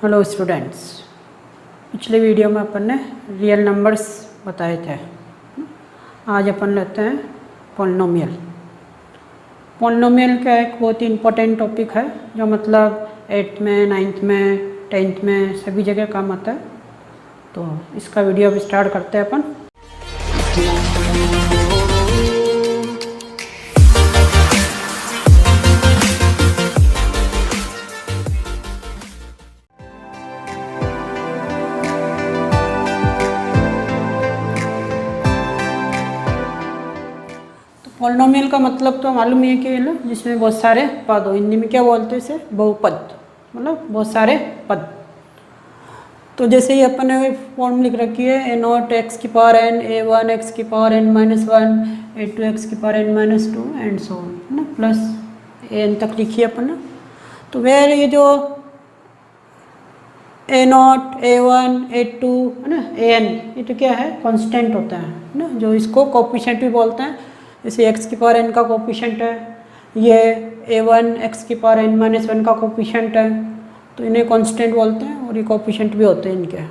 Hello students, पिछले video में अपन ने रियल नंबर्स बताए थे। आज अपन लेते हैं पॉलिनोमियल। पॉलिनोमियल का एक बहुत ही इम्पोर्टेंट टॉपिक है जो मतलब 8th में, 9th में, 10th में सभी जगह काम आता है। तो इसका वीडियो अब स्टार्ट करते हैं अपन। पॉलिनोमियल का मतलब तो मालूम है कि ना जिसमें बहुत सारे पद हो। हिंदी में क्या बोलते हैं इसे? बहुपद, मतलब बहुत सारे पद। तो जैसे ही अपन ने फॉर्म लिख रखी है a0 x की पावर n, a1 x की power n minus 1, a2 x की power n minus 2 and so on, है ना, प्लस an तक लिखी है अपन ने। तो वेर ये जो a0, a1, a2, है ना, an, ये तो क्या है? कांस्टेंट होता है ना, जो इसको कोफिशिएंट भी बोलते हैं। जैसे x की पावर n का कोफिशिएंट है, ये a1 x की पावर n माइनस 1 का कोफिशिएंट है, तो इन्हें कांस्टेंट बोलते हैं और ये कोफिशिएंट भी होते हैं इनके।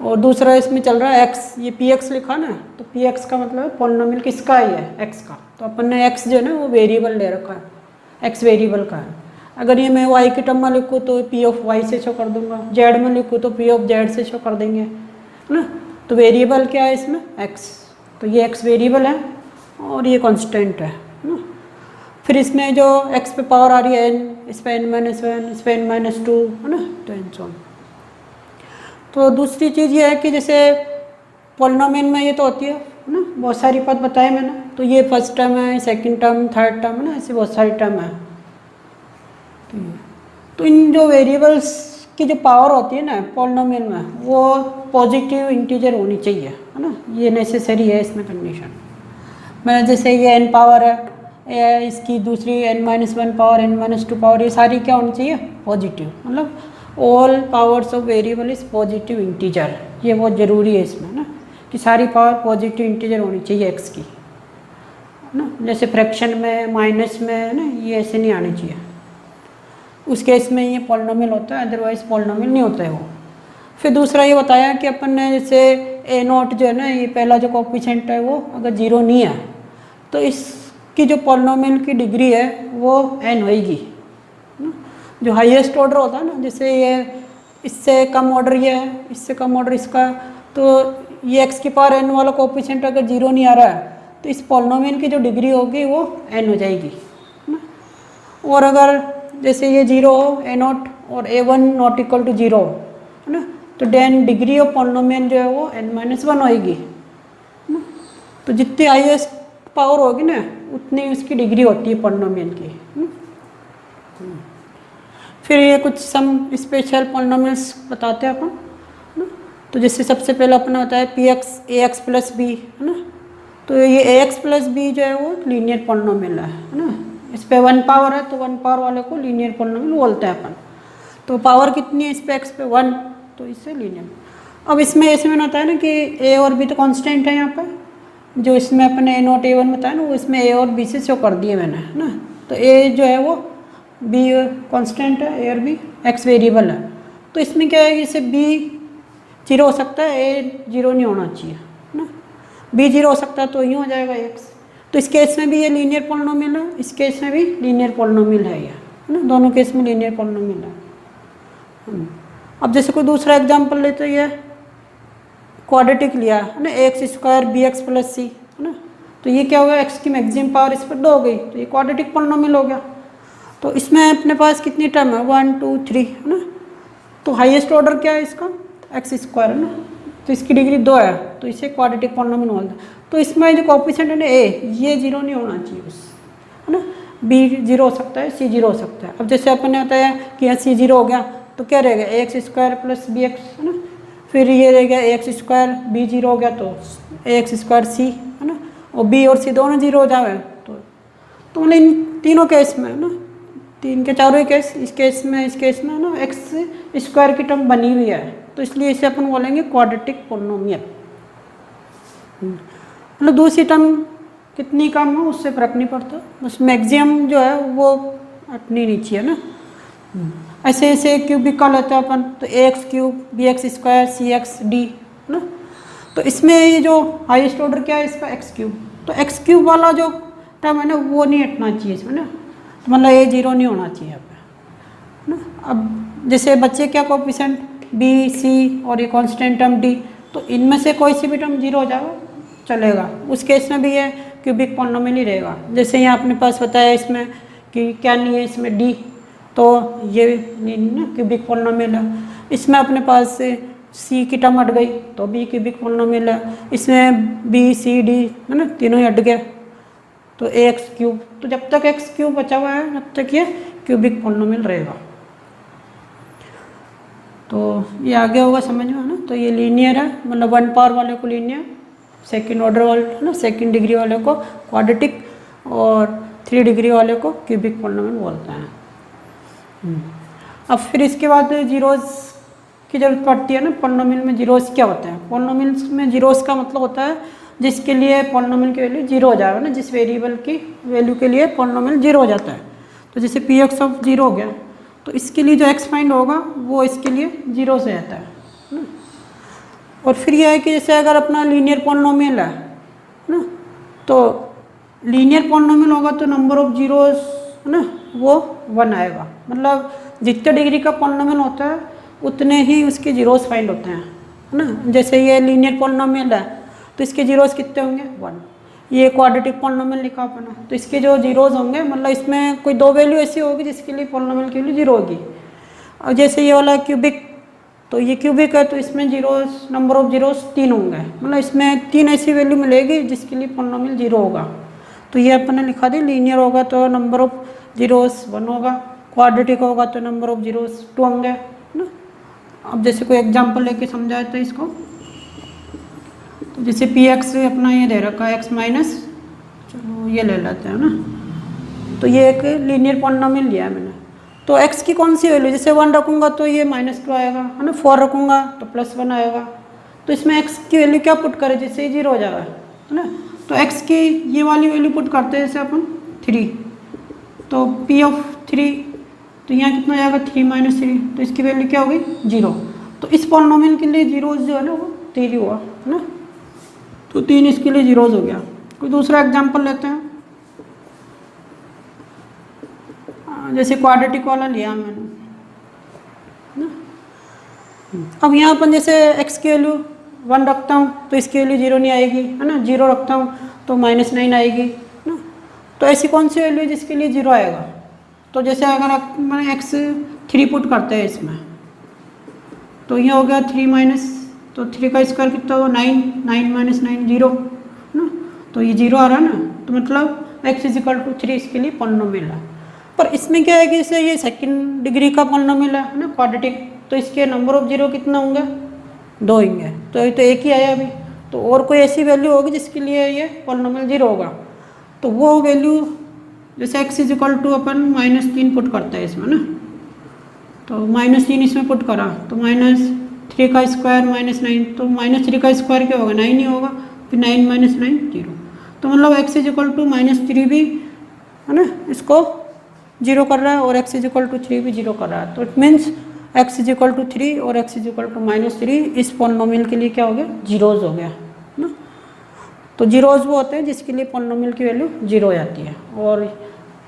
और दूसरा इसमें चल रहा है x, ये px लिखा ना, तो px का मतलब पॉलिनोमियल किसका ही है? x का। तो अपन ने x जो है ना वो वेरिएबल ले रखा है, x वेरिएबल का है। अगर ये मैं y के टर्म में लिखूँ तो p ऑफ y से शो कर दूंगा, z में लिखूँ तो p ऑफ z से शो कर देंगे, है ना। तो वेरिएबल क्या है इसमें? x। तो ये x वेरिएबल है और ये कांस्टेंट है ना। फिर इसमें जो x पे पावर आ रही है n, इस पे n माइनस 1, इस पे n माइनस 2, है ना, तो एंड सो ऑन। तो दूसरी चीज़ ये है कि जैसे पॉलिनोमियल में ये तो होती है ना, बहुत सारी पद बताए मैंने। तो ये फर्स्ट टर्म है, सेकंड टर्म, थर्ड टर्म, है ना, ऐसे बहुत सारी टर्म है। तो इन जो वेरिएबल्स की जो पावर होती है ना पॉलिनोमियल में, वो पॉजिटिव इंटीजर होनी चाहिए, है ना, ये नेसेसरी है इसमें कंडीशन। मैं जैसे ये n पावर है, इसकी दूसरी n-1 पावर, n-2 पावर, ये सारी क्या होनी चाहिए? पॉजिटिव। मतलब all powers of variable is positive integer, ये बहुत ज़रूरी है इसमें ना, कि सारी पावर पॉजिटिव इंटीजर होनी चाहिए x की, है ना। जैसे फ्रैक्शन में, माइनस में, है ना, ये ऐसे नहीं आने चाहिए। उस केस में ये पॉलिनोमियल होता है, अदरवाइज पॉलिनोमियल नहीं होता है वो। फिर दूसरा ये बताया कि अपन ने जैसे a0 जो है ना, ये पहला जो कोफिशिएंट है वो अगर 0 नहीं है तो इसकी जो पॉलिनोमियल की डिग्री है वो n होएगी। जो हाईएस्ट ऑर्डर होता है ना, जैसे ये इससे कम ऑर्डर ये है, इससे कम ऑर्डर इसका, तो ये x की पावर n वाला कोफिशिएंट अगर 0 नहीं आ रहा है तो इस पॉलिनोमियल की जो डिग्री होगी वो n हो जाएगी, है ना। और अगर जैसे ये 0 हो, a0 और a1 नॉट इक्वल टू 0, है ना, तो देन डिग्री ऑफ पॉलिनोमियल जो है वो n-1 होएगी, है ना। तो जितनी हाईएस्ट पावर होगी ना उतनी उसकी डिग्री होती है पॉलिनोमियल की। फिर ये कुछ सम स्पेशल पॉलिनोमियल्स बताते हैं अपन, है ना। तो जैसे सबसे पहले अपन होता है px ax प्लस b, है ना। तो ये ax प्लस b जो है वो लीनियर पॉलिनोमियल है ना। इस पे 1 पावर है तो 1 पावर वाले को लीनियर पॉलिनोमियल बोलते हैं अपन। तो पावर कितनी है इस पे? x पे 1, तो इससे लीनियर। अब इसमें ऐसे में होता है ना कि a और b तो कांस्टेंट है यहाँ पे, जो इसमें अपने a0 a1 बताया ना वो इसमें a और b से शो कर दिए मैंने, है ना। तो a जो है वो b कांस्टेंट है, a और b x वेरिएबल है। तो इसमें क्या है, इसे b 0 हो सकता है, a 0 नहीं होना चाहिए, है ना। b 0 हो सकता है तो यूँ हो जाएगा x। तो इस केस में भी ये लीनियर पॉलिनोमियल है, इस केस में भी लीनियर पॉलिनोमियल है ये, है ना, दोनों केस में लीनियर पॉलिनोमियल है। अब जैसे कोई दूसरा एग्जाम्पल लेते ये क्वाड्रेटिक लिया, है ना, x² bx प्लस c, है ना। तो ये क्या होगा? x की मैक्सिमम पावर इस पर 2 हो गई, तो ये क्वाड्रेटिक पॉलिनोमियल हो गया। तो इसमें अपने पास कितनी टर्म है? 1 2 3, है ना। तो हाईएस्ट ऑर्डर क्या है इसका? x², है ना। तो इसकी डिग्री 2 है, तो इसे क्वाड्रेटिक पॉलिनोमियल बोलते हैं। तो इसमें जो कोफिशिएंट है ना a, ये 0 नहीं होना चाहिए बस, है ना। b 0 हो सकता है, c 0 हो सकता है। अब जैसे अपन ने बताया कि यहाँ c 0 हो गया तो क्या रहेगा? ax² प्लस bx, है ना। फिर ये रहेगा ax² b 0 हो गया तो ax² c, है ना। और b और c दोनों 0 हो जाए तो मतलब इन तीनों केस में, है ना, 3 के चारों केस, इस केस में, इस केस में, है ना, x² की टर्म बनी हुई है, तो इसलिए इसे अपन बोलेंगे क्वाड्रेटिक पॉलिनोमियल। मतलब दूसरी टर्म कितनी कम हो उससे फर्क नहीं पड़ता, बस मैक्सिमम जो है वो हटनी नहीं चाहिए ना। ऐसे ऐसे क्यूबिक का लेते हैं अपन, तो AX³ BX² CXD है ना। तो इसमें ये जो हाईएस्ट ऑर्डर क्या है इसका x³, तो x³ वाला जो टर्म है ना वो नहीं हटना चाहिए इसमें ना, तो मतलब ये 0 नहीं होना चाहिए यहाँ पे ना। अब जैसे बच्चे क्या कोएफिशिएंट B C और ये कांस्टेंट टर्म D, तो इनमें से कोई सी भी टर्म 0 हो जाएगा चलेगा, उस केस में भी ये क्यूबिक पॉलिनोमियल ही रहेगा। जैसे यहाँ अपने पास बताया इसमें कि क्या नहीं है इसमें D, तो ये ना क्यूबिक पॉलिनोमियल है। इसमें अपने पास C की टर्म हट गई तो B क्यूबिक पॉलिनोमियल है। इसमें B C D है ना, तीनों ही हट गए तो AX³, तो जब तक x³ बचा हुआ है तब तक ये क्यूबिक पॉलिनोमियल रहेगा। तो ये आगे होगा समझ में है ना। तो ये लीनियर है, मतलब 1 पावर वाले को लीनियर, सेकंड ऑर्डर वाले है ना, सेकंड डिग्री वाले को क्वाड्रेटिक, और 3 डिग्री वाले को क्यूबिक पॉलिनोमियल बोलते हैं। अब फिर इसके बाद जीरोस की जरूरत पड़ती है ना। पॉलिनोमियल में जीरोस क्या होता है? पॉलिनोमियल में जीरोस का मतलब होता है जिसके लिए पॉलिनोमियल की वैल्यू 0 हो जाएगा ना, जिस वेरिएबल की वैल्यू के लिए पॉलिनोमियल 0 हो जाता है। तो जैसे Px(0) हो गया, तो इसके लिए जो x फाइंड होगा वो इसके लिए 0 से आता है ना। और फिर यह है कि जैसे अगर अपना लीनियर पॉलिनोमियल है ना, तो लीनियर पॉलिनोमियल होगा तो नंबर ऑफ जीरोस है ना वो 1 आएगा। मतलब जितने डिग्री का पॉलिनोमियल होता है उतने ही उसके जीरोस फाइंड होते हैं है ना। जैसे ये लीनियर पॉलिनोमियल है तो इसके जीरोस कितने होंगे? 1। ये क्वाड्रेटिक पॉलिनोमियल लिखा अपना, तो इसके जो जीरोस होंगे, मतलब इसमें कोई 2 वैल्यू ऐसी होगी जिसके लिए पॉलिनोमियल की वैल्यू 0 होगी। और जैसे ये वाला क्यूबिक, तो ये क्यूबिक है तो इसमें जीरोस, नंबर ऑफ जीरोस 3 होंगे, मतलब इसमें 3 ऐसी वैल्यू मिलेगी जिसके लिए पॉलिनोमियल 0 होगा। तो ये अपन ने लिखा दी, लीनियर होगा तो नंबर ऑफ जीरोस 1 होगा, क्वाड्रेटिक होगा तो नंबर ऑफ जीरोस 2 होंगे है ना। अब जैसे कोई एग्जांपल लेके समझाए तो इसको, तो जैसे Px अपना ये दे रखा है x माइनस, चलो ये ले लेते हैं ना। तो ये एक लीनियर पॉलिनोमियल लिया है मैंने, तो x की कौन सी वैल्यू, जैसे 1 रखूँगा तो ये -2 आएगा है ना, 4 रखूँगा तो +1 आएगा। तो इसमें x की वैल्यू क्या पुट करें जिससे 0 हो जाएगा है ना। तो x की ये वाली वैल्यू पुट करते हैं जैसे अपन 3, तो P(3), तो यहाँ कितना जाएगा 3 - 3, तो इसकी वैल्यू क्या होगी 0। तो इस पॉलिनोमियल के लिए जीरोस जो है ना वो 3 हुआ है ना, तो 3 इसके लिए जीरोस हो गया। कोई दूसरा एग्जांपल लेते हैं, जैसे क्वाड्रेटिक वाला लिया मैंने ना। अब यहाँ अपन जैसे x की वैल्यू 1 रखता हूँ तो इसकी वैल्यू 0 नहीं आएगी है ना, 0 रखता हूँ तो -9 आएगी ना। तो ऐसी कौन सी वैल्यू जिसके लिए 0 आएगा? तो जैसे अगर मैंने x3 पुट करते हैं इसमें, तो ये हो गया 3 तो 3 का स्क्वायर कितना होगा 9, 9 - 9 0 ना, तो ये 0 आ रहा है ना। तो मतलब x = 3 इसके लिए पॉलिनोमियल है। पर इसमें क्या है कि जैसे ये सेकंड डिग्री का पॉलिनोमियल है ना क्वाड्रेटिक, तो इसके नंबर ऑफ जीरो कितना होंगे 2 होंगे, तो ये तो एक ही आया अभी। तो और कोई ऐसी वैल्यू होगी जिसके लिए ये पॉलिनोमियल 0 होगा, तो वो वैल्यू जैसे x = अपन -3 पुट करते हैं इसमें ना, तो -3 इसमें पुट करा तो -3 का स्क्वायर -9, तो -3 का स्क्वायर क्या होगा 9 ही होगा, फिर 9 - 9 0। तो मतलब x = -3 भी है ना इसको 0 कर रहा है और x = 3 भी 0 कर रहा है। तो इट मीन्स x = 3 और x = -3 इस पॉलिनोमियल के लिए क्या हो गया जीरोस हो गया ना। तो जीरोस वो होते हैं जिसके लिए पॉलिनोमियल की वैल्यू 0 हो जाती है, और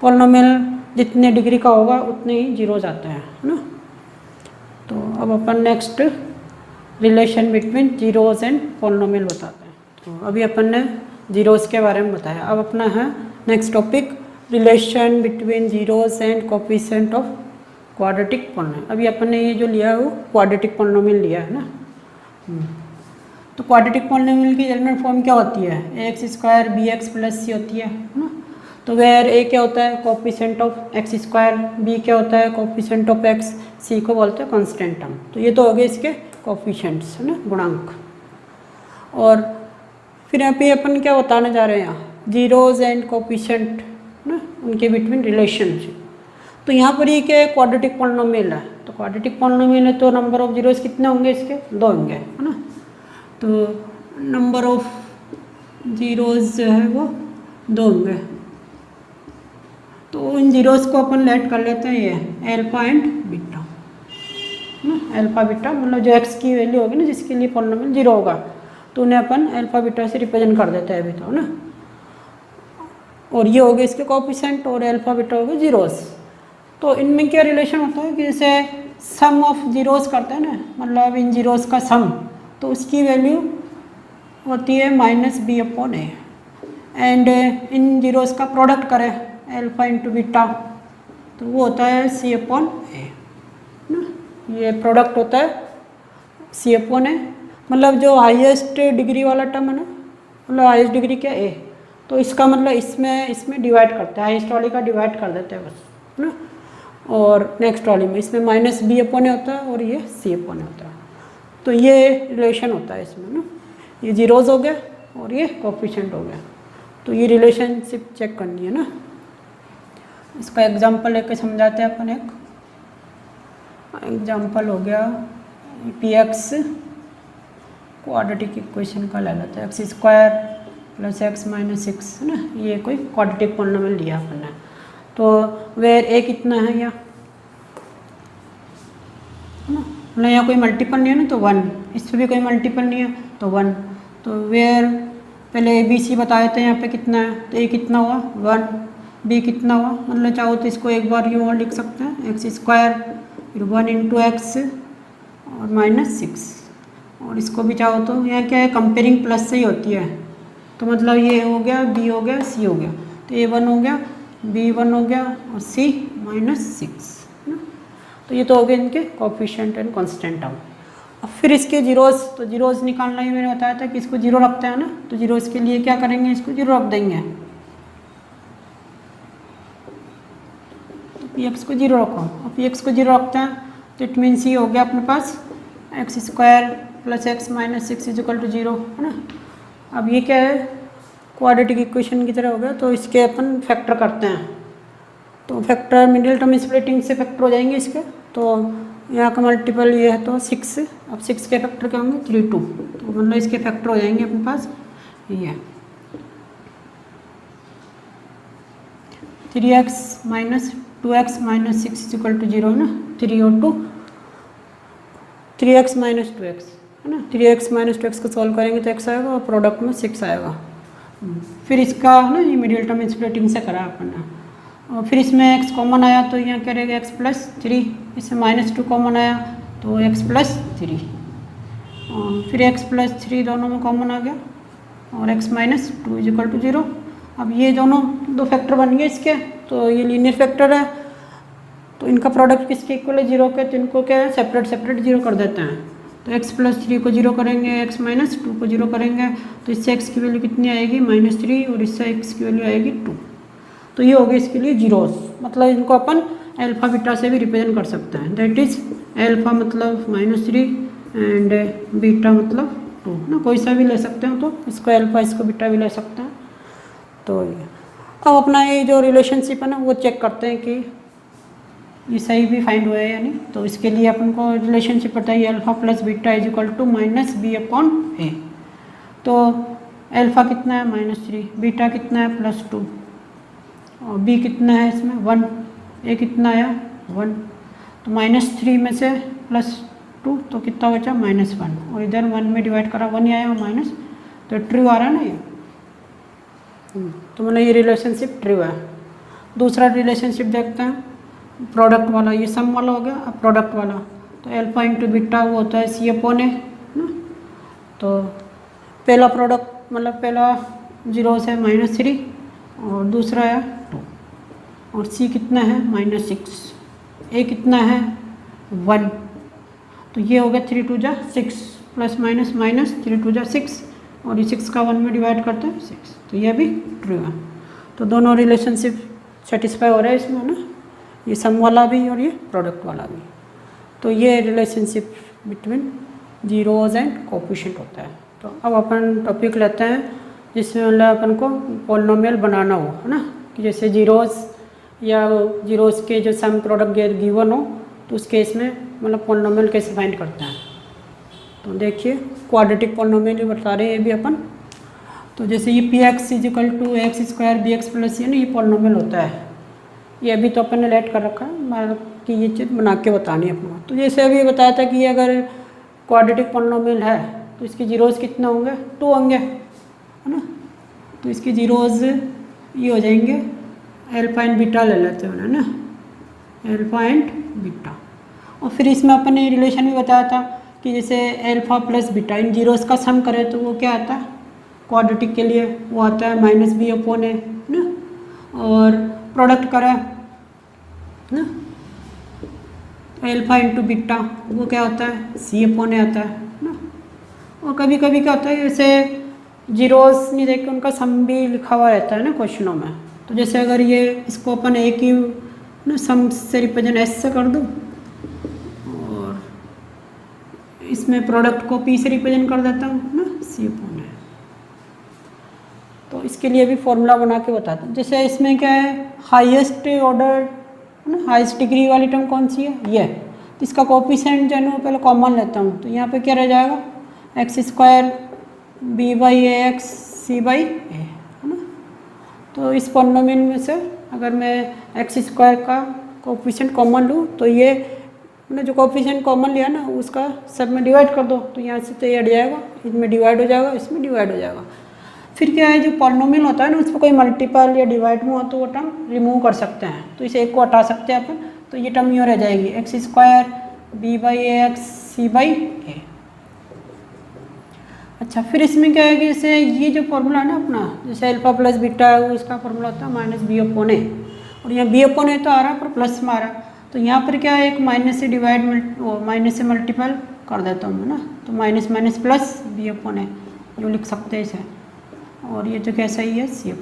पॉलिनोमियल जितने डिग्री का होगा उतने ही जीरोस आते हैं है ना। तो अब अपन next relation between zeros and polynomial बताते हैं। तो अभी अपन ने जीरोस के बारे में बताया, अब अपना है next topic relation between zeros and coefficient of quadratic polynomial. अभी अपन ने ये जो लिया है वो क्वाड्रेटिक पॉलिनोमियल लिया है ना। तो क्वाड्रेटिक पॉलिनोमियल की एलिमेंट फॉर्म क्या होती है? ax² bx + c होती है ना। तो वेयर a क्या होता है कोफिशिएंट ऑफ x², b क्या होता है कोफिशिएंट ऑफ x, c को बोलते हैं कांस्टेंट टर्म। तो ये तो हो गए इसके कोफिशिएंट्स है ना, गुणांक। और फिर यहाँ पे अपन क्या बताने जा रहे हैं, यहाँ जीरोस एंड कोफिशिएंट ना उनके बिटवीन रिलेशनशिप। तो यहाँ पर ये क्या है क्वाड्रेटिक पॉलिनोमियल है, तो क्वाड्रेटिक पॉलिनोमियल है तो नंबर ऑफ जीरोस कितने होंगे इसके 2 होंगे है ना। तो नंबर ऑफ जीरोस जो है वो 2 होंगे। तो इन जीरोस को अपन लेट कर लेते हैं ये अल्फा एंड बीटा ना, अल्फा बीटा मतलब जो एक्स की वैल्यू होगी ना जिसके लिए पॉलिनोमियल जीरो होगा तो उन्हें अपन अल्फा बीटा से रिप्रेजेंट कर देते हैं अभी तो ना। और ये हो गए इसके कोएफिशिएंट और अल्फा बीटा हो गए जीरोस। तो इनमें क्या रिलेशन होता है कि जैसे सम ऑफ जीरोस करते हैं ना, मतलब इन जीरोस का सम, तो उसकी वैल्यू होती है minus b upon a. And इन जीरोस का प्रोडक्ट करें अल्फा इंटू बीटा तो वो होता है सी अपॉन ए ना, ये प्रोडक्ट होता है सी अपॉन ए। मतलब जो हाईएस्ट डिग्री वाला टर्म है ना, मतलब हाईएस्ट डिग्री क्या ए, तो इसका मतलब इसमें डिवाइड करते हैं, हाईएस्ट वाली का डिवाइड कर देते हैं बस ना। और नेक्स्ट वाली में इसमें माइनस बी अपॉन ए होता है और ये सी अपॉन ए होता है। तो ये रिलेशन होता है इसमें ना, ये जीरोज हो गया और ये कोएफिशिएंट हो गया। तो ये रिलेशनशिप चेक करनी है ना। इसका एग्जांपल लेके समझाते हैं अपन। एक एग्जांपल हो गया पी एक्स क्वाड्रेटिक इक्वेशन का ले लेते हैं, x square plus x minus six है ना, ये कोई क्वाड्रेटिक पॉलिनोमियल दिया अपन ने। तो वेयर ए कितना है यहाँ है ना, मतलब यहाँ कोई मल्टीपल नहीं है ना तो 1, इस पर भी कोई मल्टीपल नहीं है तो 1। तो वेयर पहले ए बी सी बताए थे यहाँ पे कितना है, तो ए कितना हुआ 1, बी कितना हुआ, मतलब चाहो तो इसको एक बार यूँ और लिख सकते हैं एक्स स्क्वायर फिर 1 इंटू एक्स और माइनस 6। और इसको भी चाहो तो यहाँ क्या है कंपेयरिंग प्लस से ही होती है, तो मतलब ये हो गया बी हो गया सी हो गया, तो ए 1 हो गया बी 1 हो गया और सी माइनस 6 ना। तो ये तो हो गए इनके कोएफिशिएंट एंड कांस्टेंट टर्म। अब फिर इसके जीरोस, तो जीरोस निकालना ही मैंने बताया था कि इसको जीरो रखते हैं ना, तो जीरोस के लिए क्या करेंगे, इसको जीरो रख देंगे। तो पी एक्स को जीरो रखो, और पी एक्स को जीरो रखते हैं तो इट मीन्स ये हो गया अपने पास x square plus x minus 6 is equal to 0 है ना। अब ये क्या है क्वाड्रेटिक इक्वेशन की तरह हो गया, तो इसके अपन फैक्टर करते हैं। तो फैक्टर मिडिल टर्म स्प्लिटिंग से फैक्टर हो जाएंगे इसके, तो यहाँ का मल्टीपल ये है तो 6। अब 6 के फैक्टर क्या होंगे 3 2, तो मतलब इसके फैक्टर हो जाएंगे अपने पास ये 3x minus 2x minus 6 is equal to 0 है ना। 3 और 2 3x माइनस 2x है ना, 3x माइनस 2x को सॉल्व करेंगे तो x आएगा और प्रोडक्ट में 6 आएगा। फिर इसका ना ये मिडिल टर्म स्प्लिटिंग से करा अपन ने, और फिर इसमें x कॉमन आया तो यहाँ क्या रहेगा x प्लस 3, इसमें माइनस 2 कॉमन आया तो x प्लस 3, और फिर x प्लस 3 दोनों में कॉमन आ गया और x minus 2 is equal to 0। अब ये दोनों दो फैक्टर बन गए इसके, तो ये लीनियर फैक्टर है, तो इनका प्रोडक्ट किसके इक्वल है 0 के, तो इनको क्या है सेपरेट सेपरेट 0 कर देते हैं। तो x प्लस 3 को 0 करेंगे, x माइनस 2 को 0 करेंगे, तो इससे x की वैल्यू कितनी आएगी -3 और इससे x की वैल्यू आएगी 2। तो ये हो गया इसके लिए जीरोस, मतलब इनको अपन अल्फा बीटा से भी रिप्रेजेंट कर सकते हैं। दैट इज अल्फा मतलब -3 एंड बीटा मतलब 2 ना, कोई सा भी ले सकते हैं, तो इसको अल्फा इसको बीटा भी ले सकते हैं। तो ये अब अपना ये जो रिलेशनशिप है ना वो चेक करते हैं कि ये सही भी फाइंड हुआ है या नहीं। तो इसके लिए अपन को रिलेशनशिप पता है alpha plus beta is equal to minus b upon a. तो अल्फा कितना है -3, बीटा कितना है +2 और बी कितना है इसमें 1, ए कितना आया 1, तो -3 में से +2 तो कितना बचा -1, और इधर 1 में डिवाइड करा 1 ही आया और माइनस, तो ट्रू आ रहा है ना ये। तो मतलब ये रिलेशनशिप ट्रू है। दूसरा रिलेशनशिप देखते हैं प्रोडक्ट वाला, ये सम वाला हो गया। अब प्रोडक्ट वाला तो अल्फा इंटू बीटा वो होता है सी अपॉन ए ना। तो पहला प्रोडक्ट मतलब पहला जीरो है -3 और दूसरा है 2 और सी कितना है -6, ए कितना है 1, तो ये हो गया 3 2 जा 6 प्लस माइनस माइनस 3 2 जा 6 और ये 6 का 1 में डिवाइड करते हैं 6, तो ये भी ट्रू है। तो दोनों रिलेशनशिप सेटिस्फाई हो रहा है इसमें ना, ये सम वाला भी और ये प्रोडक्ट वाला भी। तो ये relationship between zeros and coefficient होता है। तो अब अपन टॉपिक लेते हैं जिसमें मतलब अपन को पॉलिनोमियल बनाना हो है ना, कि जैसे जीरोज या जीरोज के जो सम प्रोडक्ट गिवन हो तो उस केस में मतलब पॉलिनोमियल कैसे फाइंड करते हैं। तो देखिए क्वाड्रेटिक पॉलिनोमियल ही बता रहे हैं ये भी अपन। तो जैसे ये p x is equal to x square b x plus c ना, ये पॉलिनोमियल होता है ये अभी तो अपन ने लेट कर रखा है, मतलब कि ये चीज़ बना के बतानी है अपना। तो जैसे अभी बताया था कि अगर क्वाड्रेटिक पॉलिनोमियल है तो इसके जीरोज़ कितने होंगे, 2 होंगे, है ना। तो इसके जीरोज़ ये हो जाएंगे, अल्फा एंड बीटा ले लेते हैं, है ना, अल्फा एंड बीटा। और फिर इसमें अपन ने रिलेशन भी बताया था कि जैसे अल्फा प्लस बीटा इन जीरोज़ का सम करें तो वो क्या आता है, क्वाड्रेटिक के लिए वो आता है -b/a, है ना। और प्रोडक्ट करें ना, अल्फा इंटू बीटा वो क्या होता है, c/a आता है ना। और कभी कभी क्या होता है, जैसे जीरोस नहीं देख के उनका सम भी लिखा हुआ रहता है ना क्वेश्चनों में। तो जैसे अगर ये इसको अपन एक ही ना सम से रिप्रेजेंट s से कर दूँ और इसमें प्रोडक्ट को p से रिप्रेजेंट कर देता हूँ ना, c/a। तो इसके लिए भी फॉर्मूला बना के बताता हूँ। जैसे इसमें क्या है, हाईएस्ट ऑर्डर ना, हाईएस्ट डिग्री वाली टर्म कौन सी है, ये। तो इसका कोफिशिएंट जो है ना पहले कॉमन लेता हूँ, तो यहाँ पे क्या रह जाएगा, x² b/ax c/a, है ना। तो इस पॉलिनोमियल में से अगर मैं x² का कोफिशिएंट कॉमन लूँ तो ये मैंने जो कोफिशिएंट कॉमन लिया ना उसका सब में डिवाइड कर दो, तो यहाँ से तो ये हट जाएगा, इसमें डिवाइड हो जाएगा, इसमें डिवाइड हो जाएगा। फिर क्या है, जो पॉलिनोमियल होता है ना उस पर कोई मल्टीपल या डिवाइड में हो तो वो टर्म रिमूव कर सकते हैं, तो इसे एक को हटा सकते हैं अपन। तो ये टर्म यूँ रह जाएगी, x² b/ax c/a। अच्छा, फिर इसमें क्या है कि जैसे ये जो फॉर्मूला है ना अपना, जैसे अल्फा प्लस बीटा है वो इसका फॉर्मूला होता है -b/a, और यहाँ b/a तो आ रहा है पर प्लस में आ रहा है, तो यहाँ पर क्या है, एक माइनस से डिवाइड माइनस से मल्टीपल कर देता हूँ, है ना। तो माइनस माइनस प्लस b/a यूँ लिख सकते हैं इसे, और ये तो कैसा ही है, c/a।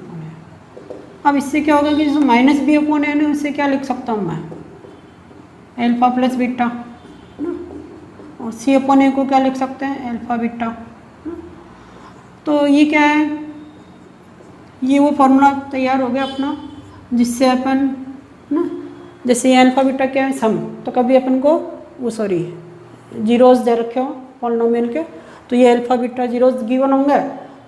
अब इससे क्या होगा कि जो -b/a है ना उससे क्या लिख सकता हूँ मैं, अल्फा प्लस बीटा, है ना। और c/a को क्या लिख सकते हैं, अल्फा बीटा। तो ये क्या है, ये वो फॉर्मूला तैयार हो गया अपना, जिससे अपन ना, जैसे ये अल्फा बीटा क्या है, सम, तो कभी अपन को वो सॉरी जीरोस दे रखे हो पॉलिनोमियल के, तो ये अल्फा बीटा जीरोस गिवन होंगे,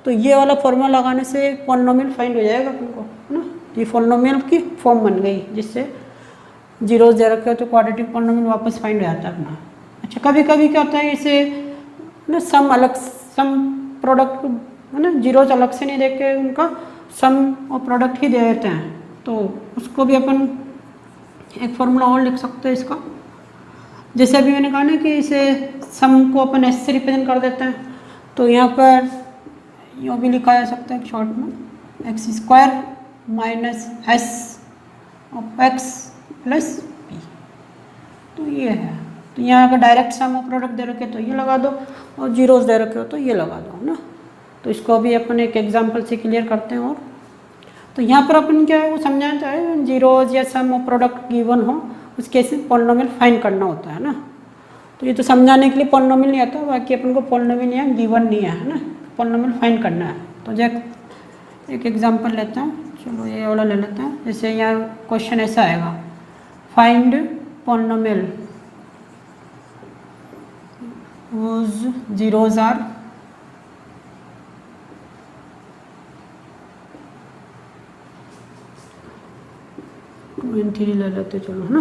तो ये वाला फॉर्मूला लगाने से पॉलिनोमियल फाइंड हो जाएगा अपन को, है ना। ये पॉलिनोमियल की फॉर्म बन गई, जिससे जीरोस दे रखे हो तो क्वाड्रेटिक पॉलिनोमियल वापस फाइंड हो जाता है अपना। अच्छा, कभी कभी क्या होता है, इसे ना सम अलग, सम प्रोडक्ट, है ना, जीरोस अलग से नहीं देख के उनका सम और प्रोडक्ट ही दे देते हैं, तो उसको भी अपन एक फॉर्मूला और लिख सकते हैं इसका। जैसे अभी मैंने कहा ना कि इसे सम को अपन s से रिप्रेजेंट कर देते हैं, तो यहाँ पर यूँ भी लिखा जा सकता है शॉर्ट में, x² - s of x plus p। तो ये है, तो यहाँ अगर डायरेक्ट सम और प्रोडक्ट दे रखे तो ये लगा दो, और जीरोस दे रखे हो तो ये लगा दो, है ना। तो इसको भी अपन एक एग्जांपल से क्लियर करते हैं। और तो यहाँ पर अपन क्या है वो समझाना चाहे, जीरोस या सम और प्रोडक्ट गिवन हो उस केस में पॉलिनोमियल फाइंड करना होता है ना। तो ये तो समझाने के लिए पॉलिनोमियल नहीं आता, बाकी अपन को पॉलिनोमियल यहाँ गिवन नहीं है ना, पॉलिनोमियल फाइंड करना है। तो जब एक एग्जांपल लेते हैं, चलो ये वाला ले लेते हैं। जैसे यहाँ क्वेश्चन ऐसा आएगा, find polynomial whose zeros are two and three ले लेते, चलो, है ना।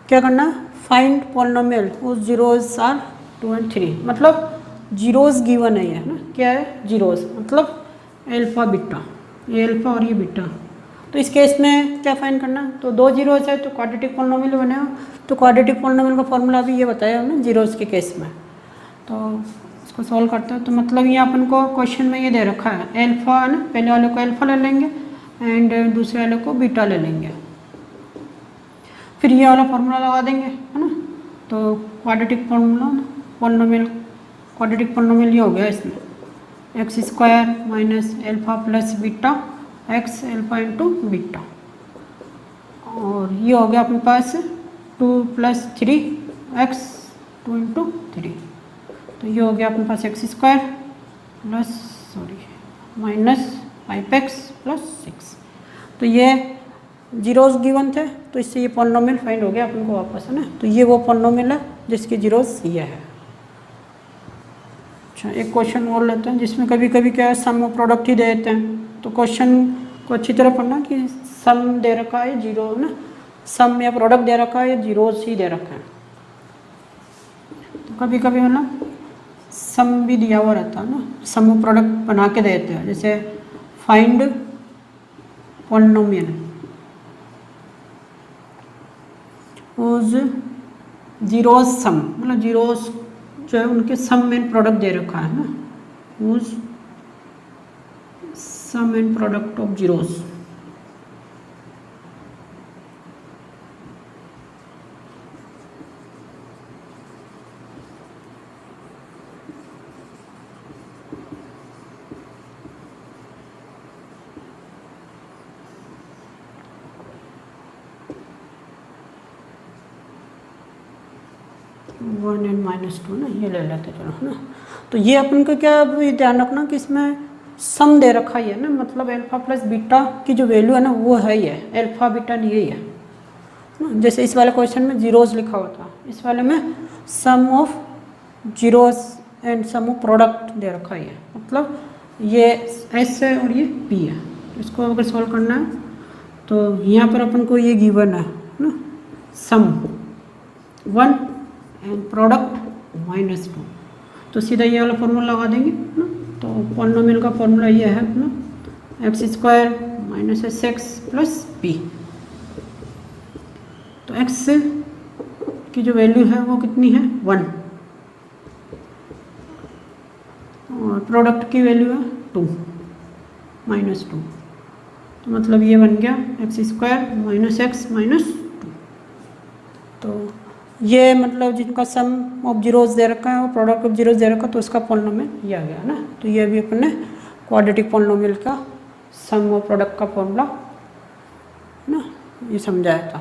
क्या करना, find polynomial whose zeros are 2 and 3, मतलब जीरोस गिवन है, ना। क्या है, जीरोस मतलब अल्फा बीटा, ये अल्फा और ये बीटा। तो इस केस में क्या फाइंड करना, तो 2 जीरोस है तो क्वाड्रेटिक पॉलिनोमियल बनेगा। तो क्वाड्रेटिक पॉलिनोमियल का फॉर्मूला भी ये बताया हमने जीरोस के केस में। तो इसको सॉल्व करते हैं, तो मतलब ये अपन को क्वेश्चन में ये दे रखा है, अल्फा है ना, पहले वाले को अल्फा ले लेंगे एंड दूसरे वाले को बीटा ले लेंगे, फिर ये वाला फॉर्मूला लगा देंगे, है ना। तो quadratic formula polynomial, quadratic polynomial ये हो गया इसमें, x² - alpha plus beta x alpha into beta, और ये हो गया अपने पास 2 + 3x 2 × 3, तो ये हो गया अपने पास x² -5x + 6। तो ये जीरोस गिवन थे, तो इससे ये पॉलिनोमियल फाइंड हो गया अपन को वापस, है ना। तो ये वो पॉलिनोमियल है जिसके जीरोस ये है। अच्छा, एक क्वेश्चन और लेते हैं जिसमें कभी कभी क्या है, सम और प्रोडक्ट ही दे देते हैं। तो क्वेश्चन को अच्छी तरह पढ़ना कि सम दे रखा है जीरो है ना, सम या प्रोडक्ट दे रखा है या जीरोस ही दे रखा है। तो कभी कभी मतलब सम भी दिया हुआ रहता है ना, सम प्रोडक्ट बना के देते हैं, जैसे फाइंड पॉलिनोमियल उस जीरोस सम, मतलब जीरोस जो है उनके सम एंड प्रोडक्ट दे रखा है ना, उस sum and product of zeros. One and -2 ना, ये ले लेते चलो है ना। तो ये अपन को क्या ध्यान रखना कि इसमें सम दे रखा ही है ना, मतलब अल्फा प्लस बीटा की जो वैल्यू है ना वो है ही है, अल्फा बीटा नहीं है ना। जैसे इस वाले क्वेश्चन में जीरोस लिखा हुआ था, इस वाले में sum of zeros and sum of product दे रखा ही है, मतलब ये एस है और ये पी है। तो इसको अगर सॉल्व करना है तो यहाँ पर अपन को ये गिवन है ना, सम 1 एंड प्रोडक्ट -2, तो सीधा ये वाला फॉर्मूला लगा देंगे ना। तो पॉलिनोमियल का फॉर्मूला ये है अपना x² - sx + p। तो x की जो वैल्यू है वो कितनी है 1 और प्रोडक्ट की वैल्यू है 2 -2, तो मतलब ये बन गया x² - x - 2। तो ये मतलब जिनका सम ऑफ जीरोस दे रखा है और प्रोडक्ट ऑफ जीरोस दे रखा है तो उसका पॉलिनोमियल ये आ गया ना। तो ये भी अपन ने क्वाड्रेटिक पॉलिनोमियल का सम और प्रोडक्ट का फॉर्मूला ना ये समझाया था।